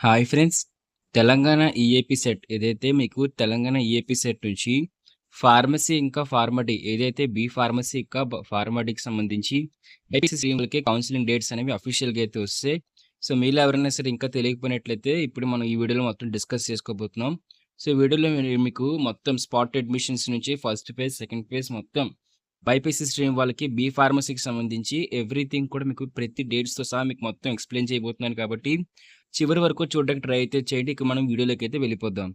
Hi friends. Telangana EAP set ఏదైతే మీకు Telangana EAP set నుంచి ఫార్మసీ ఇంకా ఫార్మా డి ఏదైతే బి ఫార్మసీ ఇంకా ఫార్మా డికి సంబంధించి బైపీసీ స్ట్రీమ్‌లకి కౌన్సెలింగ్ డేట్స్ అనేవి అఫీషియల్‌గా అయితే వస్తాయి. సో, మీలో ఎవరైనా సరే ఇంకా తెలియకపోయినట్లయితే ఇప్పుడు మనం ఈ వీడియోలో మొత్తం డిస్కస్ చేసుకోబోతున్నాం. సో, ఈ వీడియోలో మీకు మొత్తం స్పాట్ అడ్మిషన్స్ నుంచి ఫస్ట్ ఫేజ్, సెకండ్ ఫేజ్ మొత్తం బైపీసీ స్ట్రీమ్ వాళ్ళకి బి ఫార్మసీకి సంబంధించి ఎవ్రీథింగ్ కూడా మీకు ప్రతి డేట్స్‌తో సహా మీకు మొత్తం ఎక్స్‌ప్లెయిన్ చేయబోతున్నాను కాబట్టి చివరి వరకు చూడడానికి ట్రై అయితే చేయండి. ఇక మనం వీడియోలోకైతే వెళ్ళిపోదాం.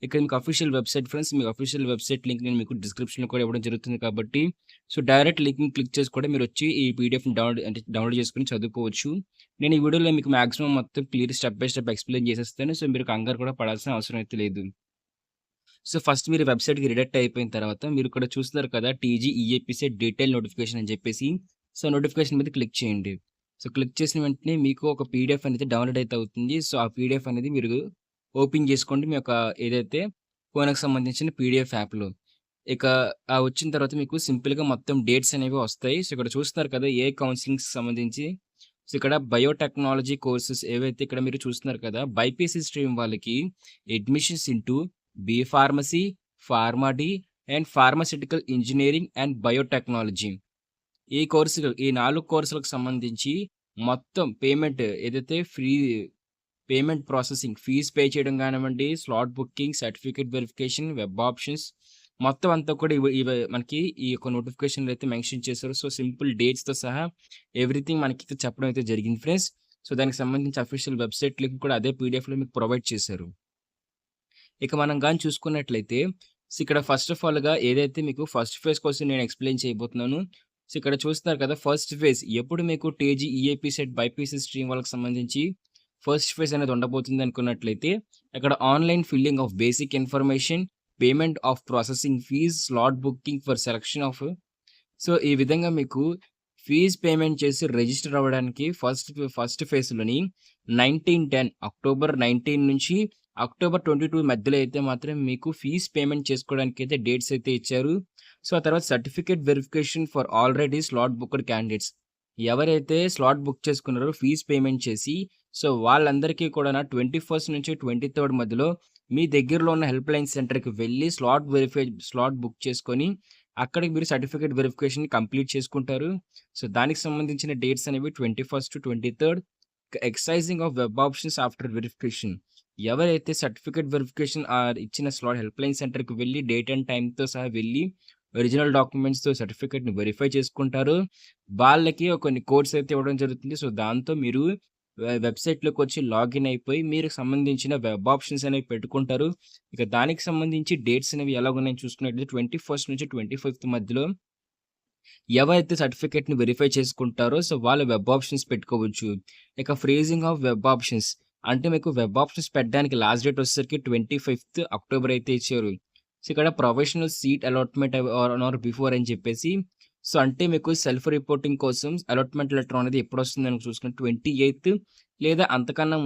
ఇక్కడ మీకు అఫీషియల్ వెబ్‌సైట్ ఫ్రెండ్స్. మీ అఫీషియల్ వెబ్‌సైట్ లింక్ నేను మీకు డిస్క్రిప్షన్‌లో కూడా ఇవ్వడం జరుగుతుంది కాబట్టి, సో, డైరెక్ట్ లింక్‌ని క్లిక్ చేసి కూడా మీరొచ్చి ఈ పీడీఎఫ్‌ని డౌన్‌లోడ్ చేసుకొని చదువుకోవచ్చు. నేను ఈ వీడియోలో మీకు మాక్సిమం మొత్తం clear step by step explain చేసేస్తాను. సో, మీరు కంగారు కూడా పడాల్సిన అవసరం అయితే లేదు. సో, ఫస్ట్ మీరు వెబ్‌సైట్‌కి రిడక్ట్ అయిపోయిన తర్వాత మీరు ఇక్కడ చూస్తున్నారు కదా! టీజీ ఈఏపీసెట్ డీటెయిల్ నోటిఫికేషన్ అని చెప్పేసి. సో, నోటిఫికేషన్ మీద క్లిక్ చేయండి. సో, క్లిక్ చేసిన వెంటనే మీకు ఒక పీడీఎఫ్ అనేది డౌన్‌లోడ్ అయితే అవుతుంది. సో, ఆ పీడీఎఫ్ అనేది మీరు ఓపెన్ చేసుకోండి. మీ యొక్క ఏదైతే ఫోన్‌కి సంబంధించిన పీడీఎఫ్ యాప్‌లో. ఇక వచ్చిన తర్వాత మీకు సింపుల్‌గా మొత్తం డేట్స్ అనేవి వస్తాయి. సో, ఇక్కడ చూస్తున్నారు కదా! ఏ కౌన్సెలింగ్స్‌కి సంబంధించి. సో, ఇక్కడ బయోటెక్నాలజీ కోర్సెస్ ఏవైతే ఇక్కడ మీరు చూస్తున్నారు కదా! బైపీసీ స్ట్రీమ్ వాళ్ళకి admissions into B pharmacy, pharma D and pharmaceutical engineering and biotechnology. ఈ కోర్సులు ఈ 4 కోర్సులకు సంబంధించి మొత్తం పేమెంట్ ఏదైతే పేమెంట్ ప్రాసెసింగ్ ఫీజ్ పే చేయడం గానివ్వండి, slot booking, certificate verification, web options మొత్తం అంతా కూడా ఇవి మనకి ఈ యొక్క నోటిఫికేషన్‌లో అయితే మెన్షన్ చేశారు. సో, సింపుల్ డేట్స్‌తో సహా ఎవ్రీథింగ్ మనకి చెప్పడం అయితే జరిగింది ఫ్రెండ్స్. సో, దానికి సంబంధించి అఫీషియల్ వెబ్‌సైట్ లింక్ కూడా అదే పీడీఎఫ్‌లో మీకు ప్రొవైడ్ చేశారు. ఇక మనం గాని చూసుకున్నట్లయితే, సో, ఇక్కడ ఫస్ట్ ఆఫ్ ఆల్‌గా ఏదైతే మీకు ఫస్ట్ ఫేజ్ కోసం నేను ఎక్స్‌ప్లెయిన్ చేయబోతున్నాను. సో, ఇక్కడ చూస్తున్నారు కదా! ఫస్ట్ ఫేజ్ ఎప్పుడు మీకు TG, EAP CET, BiPC stream వాళ్ళకి సంబంధించి ఫస్ట్ ఫేజ్ అనేది ఉండబోతుంది అనుకున్నట్లయితే, ఇక్కడ online filling of basic information, payment of processing fees, slot booking for selection of. So, ఈ విధంగా మీకు ఫీజ్ పేమెంట్ చేసి రిజిస్టర్ అవ్వడానికి ఫస్ట్ ఫేజ్‌లోని 19/10 అక్టోబర్ 19 నుంచి అక్టోబర్ 22 మధ్యలో అయితే మాత్రం మీకు ఫీజ్ పేమెంట్ చేసుకోవడానికైతే డేట్స్ అయితే ఇచ్చారు. సో, ఆ తర్వాత certificate verification for already slot booked candidates. ఎవరైతే స్లాట్ బుక్ చేసుకున్నారో ఫీజ్ పేమెంట్ చేసి, సో, వాళ్ళందరికీ కూడాను 21 నుంచి 23 మధ్యలో మీ దగ్గరలో ఉన్న హెల్ప్‌లైన్ సెంటర్‌కి వెళ్లి స్లాట్ బుక్ చేసుకొని అక్కడికి మీరు సర్టిఫికేట్ వెరిఫికేషన్ కంప్లీట్ చేసుకుంటారు. సో, దానికి సంబంధించిన డేట్స్ అనేవి 21-23 exercising of web options after verification. ఎవరైతే సర్టిఫికేట్ వెరిఫికేషన్ ఇచ్చిన స్లాట్ హెల్ప్‌లైన్ సెంటర్‌కి వెళ్లి డేట్ అండ్ టైమ్‌తో సహా వెళ్లి ఒరిజినల్ డాక్యుమెంట్స్‌తో సర్టిఫికేట్‌ని వెరిఫై చేసుకుంటారో, వాళ్ళకి కొన్ని కోడ్స్ అయితే ఇవ్వడం జరుగుతుంది. సో, దాంతో మీరు వెబ్‌సైట్‌లోకొచ్చి లాగిన్ అయిపోయి మీకు సంబంధించిన వెబ్ ఆప్షన్స్ అనేవి పెట్టుకుంటారు. ఇక దానికి సంబంధించి డేట్స్ అనేవి ఎలాగున్నాయో చూసుకున్నట్లయితే 21 నుంచి 25 మధ్యలో ఎవరైతే సర్టిఫికేట్‌ని వెరిఫై చేసుకుంటారో సో, వాళ్ళు వెబ్ ఆప్షన్స్ పెట్టుకోవచ్చు. ఇక ఫ్రీజింగ్ ఆఫ్ వెబ్ ఆప్షన్స్ అంటే మీకు వెబ్ ఆప్షన్స్ పెట్టడానికి లాస్ట్ డేట్ వచ్చేసరికి 25థ్ అక్టోబర్ అయితే ఇచ్చారు. సో, ఇక్కడ professional seat allotment are before అని చెప్పేసి. సో, అంటే మీకు సెల్ఫ్ రిపోర్టింగ్ కోసం అలాట్‌మెంట్ లెటర్ అనేది ఎప్పుడొస్తుందని చూసుకుంటే 28థ్ లేదా అంతకన్నా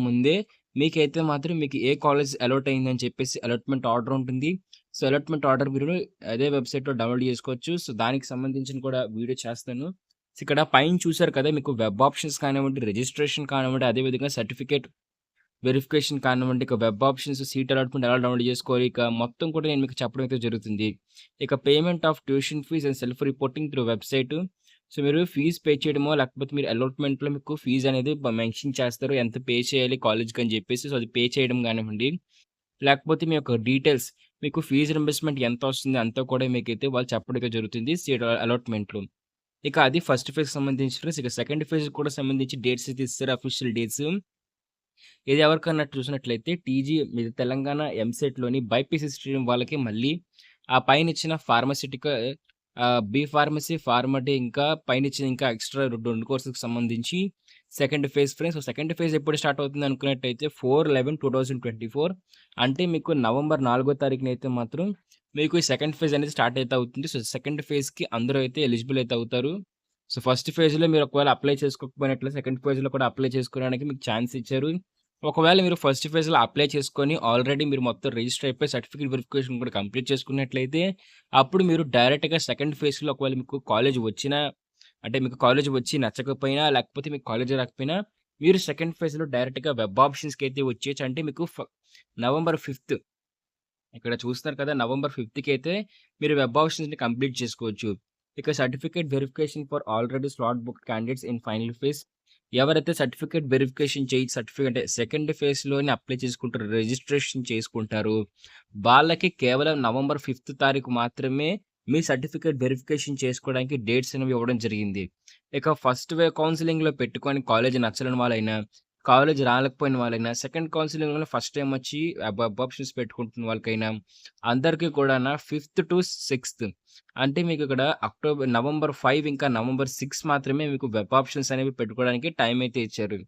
ముందే మీకైతే మాత్రం మీకు ఏ కాలేజ్ అలాట్ అయిందని చెప్పేసి అలాట్‌మెంట్ ఆర్డర్ ఉంటుంది. సో, అలాట్‌మెంట్ ఆర్డర్ మీరు అదే వెబ్‌సైట్‌లో డౌన్‌లోడ్ చేసుకోవచ్చు. సో, దానికి సంబంధించిన కూడా వీడియో చేస్తాను. సో, ఇక్కడ పైన చూసారు కదా! మీకు వెబ్ ఆప్షన్స్ కానివ్వండి, రిజిస్ట్రేషన్ కానివ్వండి, అదే విధంగా సర్టిఫికేట్ వెరిఫికేషన్ కానివ్వండి, ఇక వెబ్ ఆప్షన్స్, సీట్ అలాట్‌మెంట్ ఎలా డౌన్‌లోడ్ చేసుకోవాలి, ఇక మొత్తం కూడా నేను మీకు చెప్పడం అయితే జరుగుతుంది. ఇక payment of tuition fees and self reporting through website. So, మీరు ఫీజ్ పే చేయడమో, లేకపోతే మీరు అలాట్‌మెంట్‌లో మీకు ఫీజ్ అనేది మెన్షన్ చేస్తారు. ఎంత పే చేయాలి కాలేజ్‌కి అని చెప్పేసి. సో, అది పే చేయడం గానివ్వండి, లేకపోతే మీ యొక్క డీటెయిల్స్ మీకు ఫీజ్ రింబర్స్‌మెంట్ ఎంతొస్తుంది అంతా కూడా మీకైతే వాళ్ళు చెప్పడం జరుగుతుంది సీట్ అలాట్‌మెంట్‌లో. ఇక అది ఫస్ట్ ఫేజ్‌కి సంబంధించి ఫ్రెండ్స్. ఇక సెకండ్ ఫేజ్‌కి కూడా సంబంధించి డేట్స్ అయితే ఇస్తారు అఫీషియల్ డేట్స్. ఇది ఎవరికన్నట్టు చూసినట్లయితే టీజీ మీద తెలంగాణ ఎంసెట్‌లోని బైపీసీ స్ట్రీమ్ వాళ్ళకి మళ్ళీ ఆ పైనిచ్చిన pharmaceutical B pharmacy, pharma D ఇంకా పైనిచ్చిన ఇంకా ఎక్స్‌ట్రా 2 కోర్సులకు సంబంధించి second phase friends. So, second phase ఎప్పుడు స్టార్ట్ అవుతుంది అనుకున్నట్టయితే 4/11/2024 అంటే మీకు నవంబర్ 4 తారీఖునైతే మాత్రం మీకు ఈ సెకండ్ ఫేజ్ అనేది స్టార్ట్ అయితే అవుతుంది. సో, సెకండ్ ఫేజ్‌కి అందరూ అయితే ఎలిజిబుల్ అయితే అవుతారు. సో, ఫస్ట్ ఫేజ్‌లో మీరు ఒకవేళ అప్లై చేసుకోకపోయినట్లయితే సెకండ్ ఫేజ్‌లో కూడా అప్లై చేసుకోవడానికి మీకు ఛాన్స్ ఇచ్చారు. ఒకవేళ మీరు ఫస్ట్ ఫేజ్‌లో అప్లై చేసుకొని ఆల్రెడీ మీరు మొత్తం రిజిస్టర్ అయిపోయి సర్టిఫికేట్ వెరిఫికేషన్ కూడా కంప్లీట్ చేసుకున్నట్లయితే, అప్పుడు మీరు డైరెక్ట్‌గా సెకండ్ ఫేజ్‌లో ఒకవేళ మీకు కాలేజ్ వచ్చినా, అంటే మీకు కాలేజ్ వచ్చి నచ్చకపోయినా, లేకపోతే మీకు కాలేజ్ రాకపోయినా, మీరు సెకండ్ ఫేజ్‌లో డైరెక్ట్‌గా వెబ్ ఆప్షన్స్‌కైతే వచ్చేయొచ్చు. అంటే మీకు నవంబర్ 5 ఇక్కడ చూస్తున్నారు కదా! నవంబర్ 5కి అయితే మీరు వెబ్ ఆప్షన్స్‌ని కంప్లీట్ చేసుకోవచ్చు. ఇక certificate verification for already slot booked candidates in final phase. ఎవరైతే సర్టిఫికేట్ వెరిఫికేషన్ సర్టిఫికేట్ అంటే సెకండ్ ఫేజ్‌లోనే అప్లై చేసుకుంటారో, రిజిస్ట్రేషన్ చేసుకుంటారో, వాళ్ళకి కేవలం నవంబర్ 5 తారీఖు మాత్రమే మీ సర్టిఫికేట్ వెరిఫికేషన్ చేసుకోవడానికి డేట్స్ అనేవి ఇవ్వడం జరిగింది. ఇక ఫస్ట్ కౌన్సెలింగ్‌లో పెట్టుకొని కాలేజ్ నచ్చలేని వాళ్ళైనా, కాలేజ్ రాలేకపోయిన వాళ్ళైనా, సెకండ్ కౌన్సెలింగ్‌లో ఫస్ట్ టైమ్ వచ్చి వెబ్ ఆప్షన్స్ పెట్టుకుంటున్న వాళ్ళకైనా, అందరికీ కూడానా 5-6 అంటే మీకు ఇక్కడ నవంబర్ 5 ఇంకా నవంబర్ 6 మాత్రమే మీకు వెబ్ ఆప్షన్స్ అనేవి పెట్టుకోవడానికి టైం అయితే ఇచ్చారు.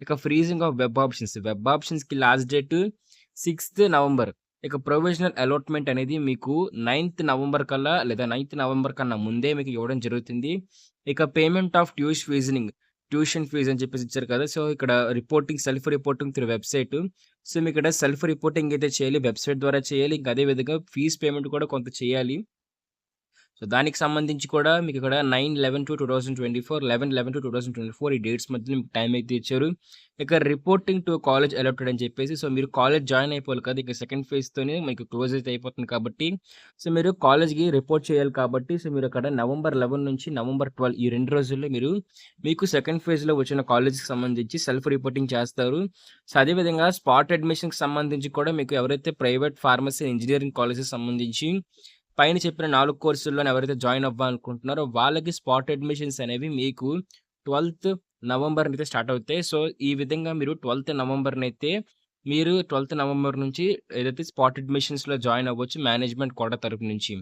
ఇక ఫ్రీజింగ్ ఆఫ్ వెబ్ ఆప్షన్స్‌కి లాస్ట్ డేట్ 6థ్ నవంబర్. ఇక ప్రొవిజనల్ అలాట్‌మెంట్ అనేది మీకు 9థ్ నవంబర్ కల్లా లేదా 9థ్ నవంబర్ కన్నా ముందే మీకు ఇవ్వడం జరుగుతుంది. ఇక పేమెంట్ ఆఫ్ ట్యూషన్ ఫీజ్ అని చెప్పేసి ఇచ్చారు కదా! సో, ఇక్కడ self reporting through website. So, మీకిక్కడ సెల్ఫ్ రిపోర్టింగ్ అయితే చేయాలి. వెబ్‌సైట్ ద్వారా చేయాలి. ఇంకా అదే విధంగా ఫీజ్ పేమెంట్ కూడా కొంత చేయాలి. సో, దానికి సంబంధించి కూడా మీకిక్కడ 9/11/2024, 11/11/2024 ఈ డేట్స్ మధ్యలో మీకు టైం అయితే ఇచ్చారు. ఇక రిపోర్టింగ్ టు కాలేజ్ అలాటెడ్ అని చెప్పేసి సో, మీరు కాలేజ్ జాయిన్ అయిపోవాలి కదా! ఇక సెకండ్ ఫేజ్‌తోనే మీకు క్లోజ్ అయితే అయిపోతుంది కాబట్టి, సో, మీరు కాలేజ్‌కి రిపోర్ట్ చేయాలి కాబట్టి, సో, మీరక్కడ నవంబర్ 11 నుంచి నవంబర్ 12 ఈ 2 రోజుల్లో మీకు సెకండ్ ఫేజ్‌లో వచ్చిన కాలేజ్‌కి సంబంధించి సెల్ఫ్ రిపోర్టింగ్ చేస్తారు. సో, అదే విధంగా స్పాట్ అడ్మిషన్‌కి సంబంధించి కూడా మీకు ఎవరైతే ప్రైవేట్ ఫార్మసీ, ఇంజినీరింగ్ కాలేజ్‌కి సంబంధించి పైన చెప్పిన 4 కోర్సుల్లోని ఎవరైతే జాయిన్ అవ్వాలనుకుంటున్నారో వాళ్ళకి స్పాట్ అడ్మిషన్స్ అనేవి మీకు 12థ్ నవంబర్‌నైతే స్టార్ట్ అవుతాయి. సో, ఈ విధంగా మీరు 12థ్ నవంబర్‌నైతే మీరు 12థ్ నవంబర్ నుంచి ఏదైతే స్పాట్ అడ్మిషన్స్‌లో జాయిన్ అవ్వచ్చు మేనేజ్మెంట్ కోటా తరపు నుంచి.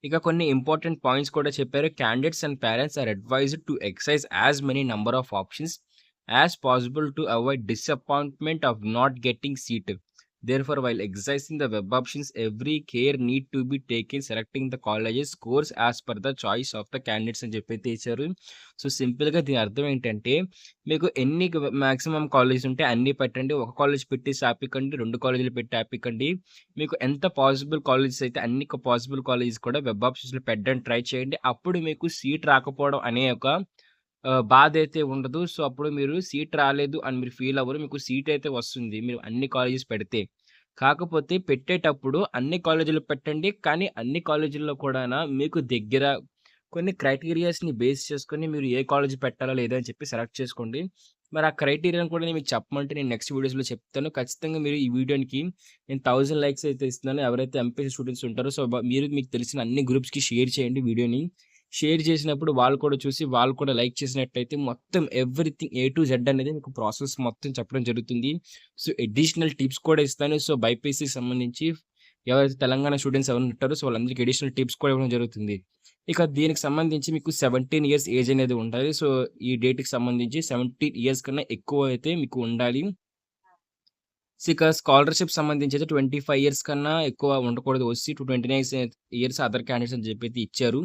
ఇక కొన్ని ఇంపార్టెంట్ పాయింట్స్ కూడా చెప్పారు. Candidates and parents are advised to exercise as many number of options as possible to avoid disappointment of not getting seat. Therefore, while exercising the web options, every care need to be taken selecting the college's course as per the choice of the candidates అని చెప్పైతే ఇచ్చారు. So, సింపుల్‌గా దీని అర్థం ఏంటంటే, మీకు ఎన్ని maximum colleges ఉంటే అన్నీ పెట్టండి. ఒక కాలేజ్ పెట్టేసి ఆపేయకండి. 2 కాలేజీలు పెట్టి ఆపేయకండి. మీకు ఎంత పాసిబుల్ కాలేజెస్ అయితే అన్ని పాసిబుల్ కాలేజెస్ కూడా వెబ్ ఆప్షన్స్‌లో పెట్టడానికి ట్రై చేయండి. అప్పుడు మీకు సీట్ రాకపోవడం అనే ఒక బాధైతే ఉండదు. సో, అప్పుడు మీరు సీట్ రాలేదు అని మీరు ఫీల్ అవ్వరు. మీకు సీట్ అయితే వస్తుంది. మీరు అన్ని కాలేజెస్ పెడితే. కాకపోతే పెట్టేటప్పుడు అన్ని కాలేజీలు పెట్టండి. కానీ అన్ని కాలేజీల్లో కూడానా మీకు దగ్గర కొన్ని క్రైటీరియాస్‌ని బేస్ చేసుకొని మీరు ఏ కాలేజ్ పెట్టాలా లేదా అని చెప్పి సెలెక్ట్ చేసుకోండి. మరి ఆ క్రైటీరియాని కూడా నేను మీకు చెప్పమంటే నేను నెక్స్ట్ వీడియోస్‌లో చెప్తాను. ఖచ్చితంగా మీరు ఈ వీడియోకి నేను 1000 లైక్స్ అయితే ఇస్తున్నాను. ఎవరైతే ఎంపీసీ స్టూడెంట్స్ ఉంటారో సో, మీకు తెలిసిన అన్ని గ్రూప్స్‌కి షేర్ చేయండి వీడియోని. షేర్ చేసినప్పుడు వాళ్ళు కూడా చూసి, వాళ్ళు కూడా లైక్ చేసినట్టయితే మొత్తం ఎవ్రీథింగ్ ఏ టు జెడ్ అనేది మీకు ప్రాసెస్ మొత్తం చెప్పడం జరుగుతుంది. సో, అడిషనల్ టిప్స్ కూడా ఇస్తాను. సో, బైపీసీకి సంబంధించి ఎవరైతే తెలంగాణ స్టూడెంట్స్ ఎవరైనా ఉంటారో సో, వాళ్ళందరికీ అడిషనల్ టిప్స్ కూడా ఇవ్వడం జరుగుతుంది. ఇక దీనికి సంబంధించి మీకు 17 ఇయర్స్ ఏజ్ అనేది ఉండాలి. సో, ఈ డేట్‌కి సంబంధించి 17 ఇయర్స్ కన్నా ఎక్కువ అయితే మీకు ఉండాలి. సో, ఇక స్కాలర్‌షిప్ సంబంధించి అయితే 25 ఇయర్స్ కన్నా ఎక్కువ ఉండకూడదు. OC to 29 years other candidates అని చెప్పైతే ఇచ్చారు.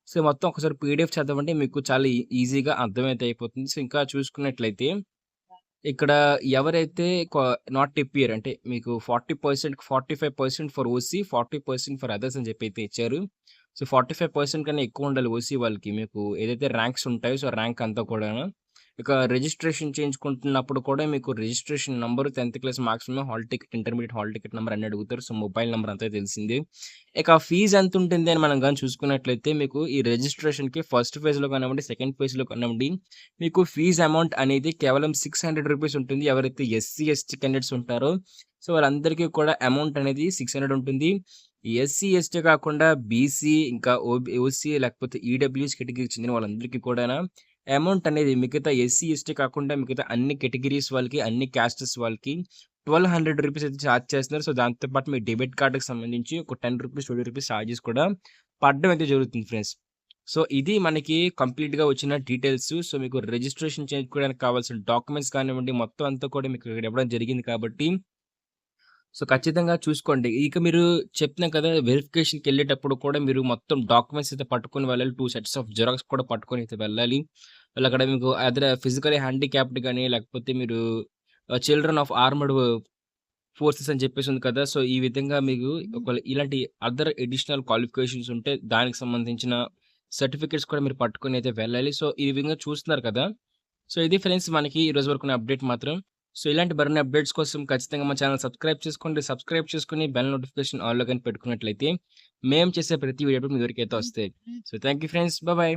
సో, మొత్తం ఒకసారి పీడీఎఫ్ చదవండి. మీకు చాలా ఈజీగా అర్థమైతే అయిపోతుంది. సో, ఇంకా చూసుకున్నట్లయితే ఇక్కడ ఎవరైతే నాట్ టిప్పియర్ అంటే మీకు 40%, 45% ఫర్ ఓసీ, 40% ఫర్ అదర్స్ అని చెప్పైతే ఇచ్చారు. సో, 45% కన్నా ఎక్కువ ఉండాలి ఓసీ వాళ్ళకి. మీకు ఏదైతే ర్యాంక్స్ ఉంటాయో సో, ర్యాంక్ అంతా కూడాను. ఇక రిజిస్ట్రేషన్ చేయించుకుంటున్నప్పుడు కూడా మీకు రిజిస్ట్రేషన్ నంబర్, 10థ్ క్లాస్ మార్క్స్ ఉన్న hall ticket, intermediate hall ticket number అన్నీ అడుగుతారు. సో, మొబైల్ నంబర్ అంతా తెలిసిందే. ఇక ఫీజ్ ఎంతుంటుంది అని మనం గాని చూసుకున్నట్లయితే మీకు ఈ రిజిస్ట్రేషన్‌కి ఫస్ట్ ఫేజ్‌లో కానివ్వండి, సెకండ్ ఫేజ్‌లో కానివ్వండి, మీకు ఫీజ్ అమౌంట్ అనేది కేవలం రూ. 600 ఉంటుంది. ఎవరైతే ఎస్సీ, ఎస్టీ క్యాండిడేట్స్ ఉంటారో సో, వాళ్ళందరికీ కూడా అమౌంట్ అనేది 600 ఉంటుంది. ఎస్సీ, ఎస్టీ కాకుండా బీసీ ఇంకా ఓసీ లేకపోతే ఈడబ్ల్యూఎస్ కేటగిరీకి చెందిన వాళ్ళందరికీ కూడానా అమౌంట్ అనేది మిగతా ఎస్సీ, ఎస్టీ కాకుండా మిగతా అన్ని కేటగిరీస్ వాళ్ళకి, అన్ని క్యాస్టెస్ వాళ్ళకి రూ. 1200 అయితే చార్జ్ చేస్తున్నారు. సో, దాంతో పాటు మీ డెబిట్ కార్డ్‌కి సంబంధించి ఒక రూ. 10, రూ. 20 చార్జెస్ కూడా పడడం అయితే జరుగుతుంది ఫ్రెండ్స్. సో, ఇది మనకి కంప్లీట్‌గా వచ్చిన డీటెయిల్స్. సో, మీకు రిజిస్ట్రేషన్ చేసుకోవడానికి కావాల్సిన డాక్యుమెంట్స్ కానివ్వండి, మొత్తం అంతా కూడా మీకు ఇక్కడ ఇవ్వడం జరిగింది కాబట్టి సో, ఖచ్చితంగా చూసుకోండి. ఇక మీరు చెప్పినా కదా! వెరిఫికేషన్‌కెళ్ళేటప్పుడు కూడా మీరు మొత్తం డాక్యుమెంట్స్ అయితే పట్టుకొని వెళ్ళాలి. 2 సెట్స్ ఆఫ్ జిరాక్స్ కూడా పట్టుకొని అయితే వెళ్ళాలి. వాళ్ళక్కడ మీకు ఫిజికల్లీ హ్యాండిక్యాప్డ్ గాని, లేకపోతే మీరు చిల్డ్రన్ ఆఫ్ ఆర్మ్డ్ ఫోర్సెస్ అని చెప్పేసి ఉంది కదా! సో, ఈ విధంగా మీకు ఒకవేళ ఇలాంటి అదర్ అడిషనల్ క్వాలిఫికేషన్స్ ఉంటే దానికి సంబంధించిన సర్టిఫికేట్స్ కూడా మీరు పట్టుకొని అయితే వెళ్ళాలి. సో, ఈ విధంగా చూస్తున్నారు కదా! సో ఇది ఫ్రెండ్స్ మనకి ఈ రోజు వరకున్న అప్డేట్ మాత్రం. సో ఇలాంటి మరిన్ని అప్డేట్స్ కోసం ఖచ్చితంగా మా ఛానెల్ సబ్స్క్రైబ్ చేసుకోండి. సబ్స్క్రైబ్ చేసుకొని బెల్ నోటిఫికేషన్ ఆల్‌లో గాని పెట్టుకున్నట్లయితే మేము చేసే ప్రతి వీడియో మీ వరకైతే వస్తాయి. So thank you friends. Bye.